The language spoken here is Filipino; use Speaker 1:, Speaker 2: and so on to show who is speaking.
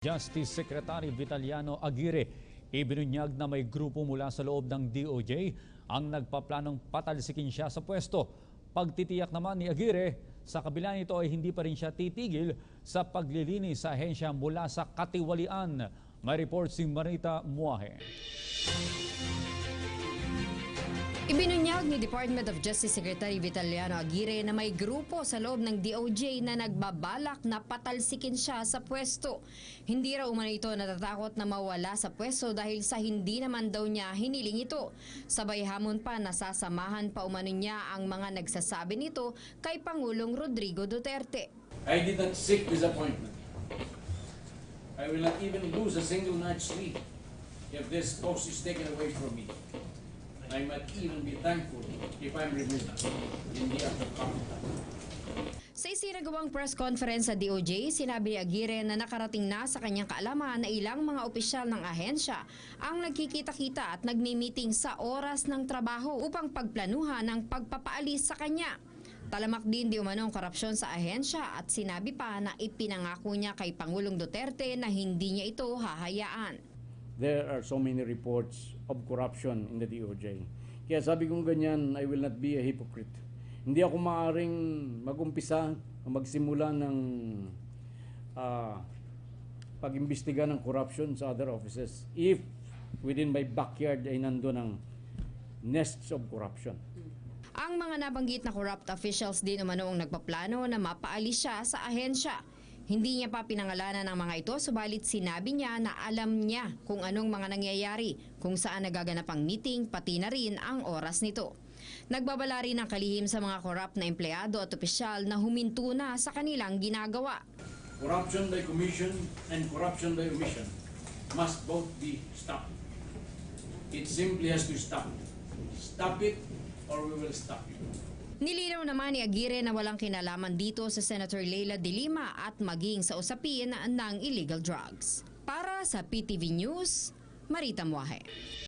Speaker 1: Justice Secretary Vitaliano Aguirre ibinunyag na may grupo mula sa loob ng DOJ ang nagpaplanong patalsikin siya sa pwesto. Pagtitiyak naman ni Aguirre, sa kabila nito ay hindi pa rin siya titigil sa paglilinis sa ahensya mula sa katiwalian. May report si Marita Muahe.
Speaker 2: Ibinunyag ni Department of Justice Secretary Vitaliano Aguirre na may grupo sa loob ng DOJ na nagbabalak na patalsikin siya sa pwesto. Hindi raw umano ito natatakot na mawala sa pwesto dahil sa hindi naman daw niya hiniling ito. Sabay hamon pa na sasamahan pa umano niya ang mga nagsasabi nito kay Pangulong Rodrigo Duterte.
Speaker 3: I did not seek this appointment. I will not even lose a single night's sleep if this post is taken away from me. I might even be thankful if I'm removed. Hindi ako kapitan.
Speaker 2: Sa isinagawang press conference sa DOJ, sinabi ni Aguirre na nakarating na sa kanyang kaalaman na ilang mga opisyal ng ahensya ang nagkikita-kita at nagmi-meeting sa oras ng trabaho upang pagplanuhan ang pagpapaalis sa kanya. Talamak din di umanong korupsyon sa ahensya at sinabi pa na ipinangako niya kay Pangulong Duterte na hindi niya ito hahayaan.
Speaker 4: There are so many reports of corruption in the DOJ. Kaya sabi kong ganyan, I will not be a hypocrite. Hindi ako maaaring mag-umpisa o magsimula ng pag-imbestiga ng corruption sa other offices if within my backyard ay nandun ang nests of corruption.
Speaker 2: Ang mga nabanggit na corrupt officials din umano ang nagpaplano na mapaalis siya sa ahensya. Hindi niya pa pinangalanan ng mga ito, subalit sinabi niya na alam niya kung anong mga nangyayari, kung saan nagaganap ang meeting, pati na rin ang oras nito. Nagbabala rin ang kalihim sa mga corrupt na empleyado at opisyal na huminto na sa kanilang ginagawa.
Speaker 3: Corruption by commission and corruption by omission must both be stopped. It simply has to stop. Stop it or we will stop you.
Speaker 2: Nilinaw naman ni Aguirre na walang kinalaman dito sa Senator Leila de Lima at maging sa usapin ng illegal drugs. Para sa PTV News, Marita Muahe.